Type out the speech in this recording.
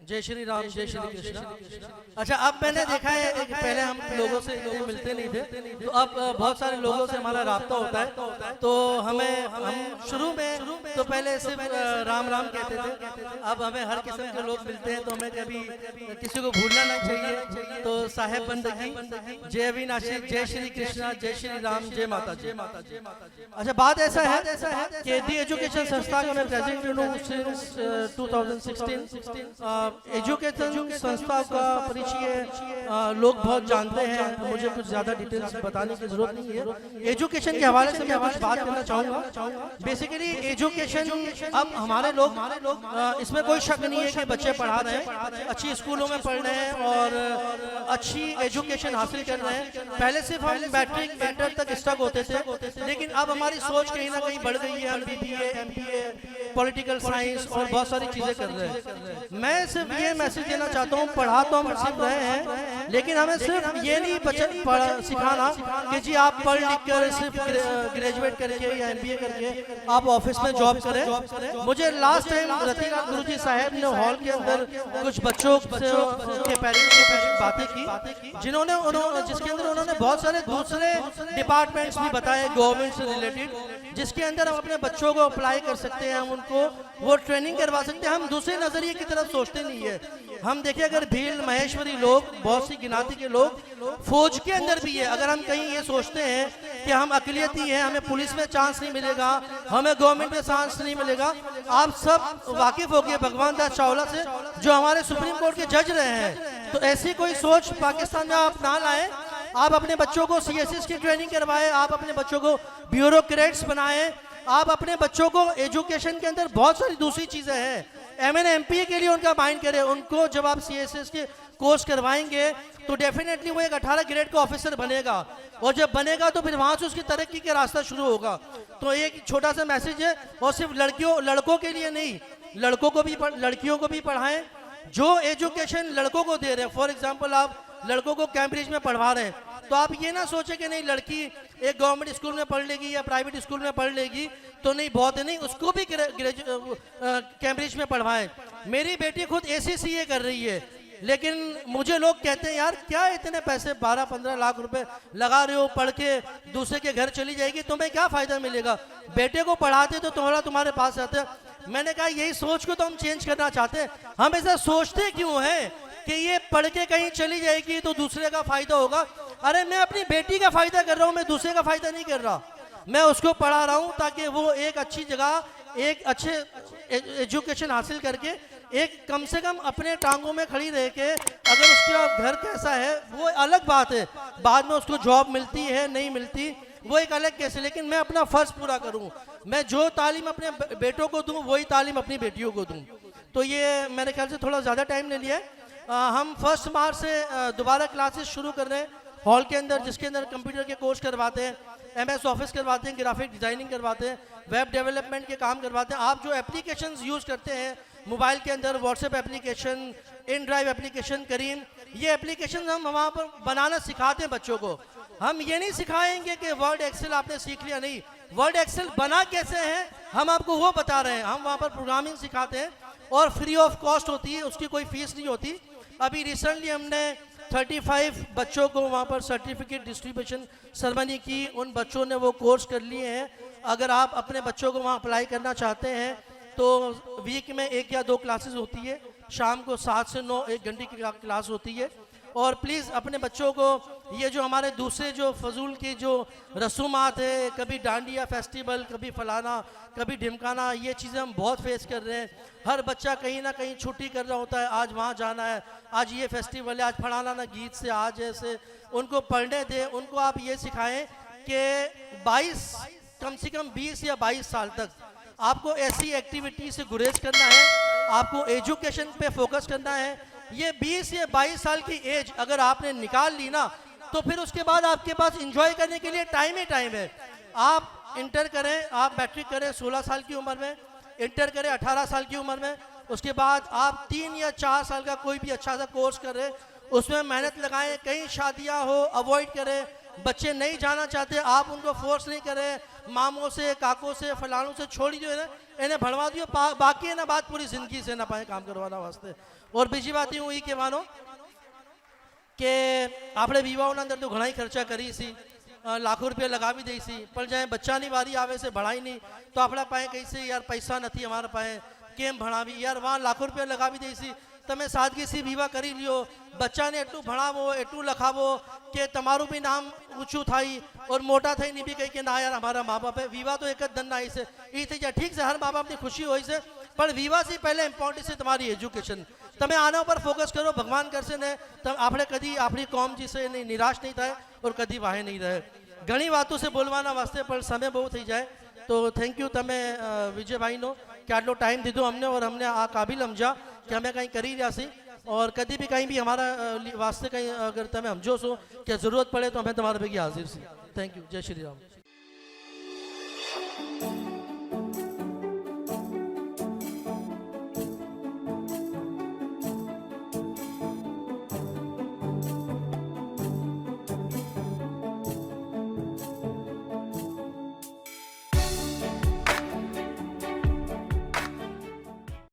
जय श्री राम, जय श्री कृष्ण। अच्छा, अब मैंने देखा है कि पहले हम लोगों से मिलते नहीं थे, तो अब बहुत सारे लोगों से हमारा राब्ता होता है। तो हम शुरू में तो पहले सिर्फ राम राम कहते थे, अब हमें हर किस्म के लोग मिलते हैं, तो हमें कभी किसी को भूलना नहीं चाहिए। तो साहेब बंदगी, जय अविनाशी, जय श्री कृष्णा, जय श्री राम, जय माता जी। अच्छा, बात ऐसा है कि दी एजुकेशन संस्था का मैं प्रेसिडेंट हूँ सिंस 2016। एजुकेशन संस्था का परिचय लोग बहुत जानते हैं, मुझे कुछ ज्यादा डिटेल्स बताने की जरूरत नहीं है। एजुकेशन के हवाले से मैं कुछ बात करना चाहूँगा। बेसिकली एजुकेशन, अब हमारे लोग इसमें कोई शक नहीं है कि बच्चे पढ़ा रहे हैं, अच्छी स्कूलों में पढ़ रहे हैं और अच्छी एजुकेशन हासिल कर रहे हैं। पहले सिर्फ हम मैट्रिक इंटर तक स्टक होते थे, लेकिन अब हमारी सोच कहीं ना कहीं बढ़ गई है। हम BBA, MBA, पॉलिटिकल साइंस और बहुत सारी चीजें कर रहे हैं। मैं सिर्फ ये मैसेज देना चाहता हूँ, पढ़ा तो हम सिर्फ रहे हैं, लेकिन हमें सिर्फ ये नहीं सिखाना कि जी आप पढ़ लिख कर सिर्फ ग्रेजुएट करके या MBA करके आप ऑफिस में जॉब करें। मुझे लास्ट टाइम रतिकांत गुरुजी साहब ने हॉल के अंदर कुछ बच्चों के पेरेंट्स से बातें की, जिसके अंदर उन्होंने बहुत सारे दूसरे डिपार्टमेंट्स भी बताए गवर्नमेंट से रिलेटेड, जिसके अंदर हम अपने बच्चों को अप्लाई कर सकते हैं, हम उनको वो ट्रेनिंग करवा सकते हैं। हम दूसरे नजरिए की तरफ सोचते नहीं है। हम देखिए, अगर भील महेश्वरी लोग, बहुत सी गिनाती के लोग फौज के अंदर भी है। अगर हम कहीं ये सोचते हैं कि हम अकलियती हैं, हमें पुलिस में चांस नहीं मिलेगा, हमें गवर्नमेंट में चांस नहीं मिलेगा, आप सब वाकिफ हो गए भगवान दास चावला से, जो हमारे सुप्रीम कोर्ट के जज रहे हैं। तो ऐसी कोई सोच पाकिस्तान में आप ना लाएं। आप अपने बच्चों को CSS की ट्रेनिंग करवाएं, आप अपने बच्चों को ब्यूरोक्रेट्स बनाएं, आप अपने बच्चों को एजुकेशन के अंदर बहुत सारी दूसरी चीजें हैं, MA MPA के लिए उनका माइंड करें। उनको जब आप CSS के कोर्स करवाएंगे तो डेफिनेटली वो एक 18 ग्रेड का ऑफिसर बनेगा, और जब बनेगा तो फिर वहां से उसकी तरक्की का रास्ता शुरू होगा। तो एक छोटा सा मैसेज है, और सिर्फ लड़कों के लिए नहीं, लड़कियों को भी पढ़ाएं। जो एजुकेशन लड़कों को दे रहे हैं, फॉर एग्जाम्पल आप लड़कों को कैम्ब्रिज में पढ़वा रहे हैं, तो आप ये ना सोचे कि नहीं लड़की एक गवर्नमेंट स्कूल में पढ़ लेगी या प्राइवेट स्कूल में पढ़ लेगी तो नहीं, बहुत है नहीं, उसको भी कैम्ब्रिज में पढ़वाएं। मेरी बेटी खुद ACCA कर रही है, लेकिन मुझे लोग कहते हैं यार क्या इतने पैसे 12-15 लाख रुपए लगा रहे हो, पढ़ के दूसरे के घर चली जाएगी, तुम्हें क्या फायदा मिलेगा? बेटे को पढ़ाते तो तुम्हारे पास आते। मैंने कहा यही सोच को तो हम चेंज करना चाहते हैं। हम ऐसा सोचते क्यों हैं कि ये पढ़ के कहीं चली जाएगी तो दूसरे का फायदा होगा? अरे मैं अपनी बेटी का फायदा कर रहा हूँ, मैं दूसरे का फायदा नहीं कर रहा। मैं उसको पढ़ा रहा हूँ ताकि वो एक अच्छी जगह, एक अच्छे एजुकेशन हासिल करके एक कम से कम अपने टांगों में खड़ी रह के, अगर उसका घर कैसा है वो अलग बात है, बाद में उसको जॉब मिलती है नहीं मिलती वो एक अलग केस है, लेकिन मैं अपना फर्ज पूरा करूँ। मैं जो तालीम अपने बेटों को दूँ वही तालीम अपनी बेटियों को दूँ। तो ये मेरे ख्याल से थोड़ा ज़्यादा टाइम ले लिया है। हम 1 मार्च से दोबारा क्लासेस शुरू कर रहे हैं हॉल के अंदर, जिसके अंदर कंप्यूटर के कोर्स करवाते हैं, MS ऑफिस करवाते हैं, ग्राफिक डिजाइनिंग करवाते हैं, वेब डेवलपमेंट के काम करवाते हैं। आप जो एप्लीकेशंस यूज़ करते हैं मोबाइल के अंदर, व्हाट्सएप एप्लीकेशन, InDrive एप्लीकेशन, करीम, ये एप्लीकेशन हम वहाँ पर बनाना सिखाते हैं बच्चों को। हम ये नहीं सिखाएंगे कि वर्ड एक्सेल आपने सीख लिया, नहीं, वर्ड एक्सेल बना कैसे है हम आपको वो बता रहे हैं। हम वहाँ पर प्रोग्रामिंग सिखाते हैं और फ्री ऑफ कॉस्ट होती है, उसकी कोई फीस नहीं होती। अभी रिसेंटली हमने 35 बच्चों को वहाँ पर सर्टिफिकेट डिस्ट्रीब्यूशन सेरेमनी की, उन बच्चों ने वो कोर्स कर लिए हैं। अगर आप अपने बच्चों को वहाँ अप्लाई करना चाहते हैं तो वीक में 1 या 2 क्लासेस होती है, शाम को 7 से 9 1 घंटे की क्लास होती है। और प्लीज़ अपने बच्चों को ये जो हमारे दूसरे जो फजूल की जो रसूमात है, कभी डांडिया फेस्टिवल, कभी फलाना, कभी ढिमकाना, ये चीज़ें हम बहुत फेस कर रहे हैं। हर बच्चा कहीं ना कहीं छुट्टी कर रहा होता है, आज वहाँ जाना है, आज ये फेस्टिवल है, आज फलाना ना गीत से, आज ऐसे। उनको पढ़ने दें, उनको आप ये सिखाएं कि 22 कम से कम 20 या 22 साल तक आपको ऐसी एक्टिविटी से गुरेज करना है, आपको एजुकेशन पे फोकस करना है। ये 20 या 22 साल की एज अगर आपने निकाल ली ना, तो फिर उसके बाद आपके पास एंजॉय करने के लिए टाइम ही टाइम है। आप इंटर करें, आप मैट्रिक करें 16 साल की उम्र में, इंटर करें 18 साल की उम्र में, उसके बाद आप 3 या 4 साल का कोई भी अच्छा सा कोर्स करें, उसमें मेहनत लगाएं, कहीं शादियां हो अवॉइड करें, बच्चे नहीं जाना चाहते आप उनको फोर्स नहीं करें, मामों से काकों से फलानों से छोड़ी जो है ना इन्हें भड़वा दियो, बाकी है ना बात पूरी जिंदगी से ना पाए काम करवाना वास्ते। और बीजी बात यूँ हुई कि मानो કે આપણે વિવાહોના અંદર તો ઘણા ખર્ચા કરી છી, લાખો રૂપિયા લગાવી દઈશી, પણ જ્યારે બચ્ચાની વારી આવે છે ભણાઈ નહીં તો આપણા પાસે કહીશે યાર પૈસા નથી અમારા પાસે, કેમ ભણાવી યાર, વાં લાખો રૂપિયા લગાવી દઈશી, તમે સાદગીથી વિવાહ કરી લ્યો, બચ્ચાને એટલું ભણાવો એટલું લખાવો કે તમારું બી નામ ઊંચું થાય, और મોટા થઈને બી કહી કે ના યાર અમારા મા બાપે વિવાહ તો એક જ ધન આવી છે એ થઈ જાય, ઠીક છે હર મા બાપની ખુશી હોય છે, પણ વિવાહથી પહેલાં ઇમ્પોર્ટન્ટ છે તમારી એજ્યુકેશન। તમે આના ઉપર ફોકસ કરો, ભગવાન કરશે ને આપણે કદી આપણી કોમ જે છે એની નિરાશ નહીં થાય और કદી વાહે નહીં રહે। ઘણી વાતો છે બોલવાના વાસ્તે પણ સમય બહુ થઈ જાય, તો થેન્ક યુ તમે વિજયભાઈનો કે આટલો ટાઈમ દીધો અમને और हमने આ કાબિલ સમજા કે અમે કંઈ કરી રહ્યા છીએ, और कभी भी कहीं भी हमारा वास्ते कहीं अगर तुम्हें समझो सो क्या जरूरत पड़े तो हमें तुम्हारे भेगी हाजिर सी। थैंक यू, जय श्री राम।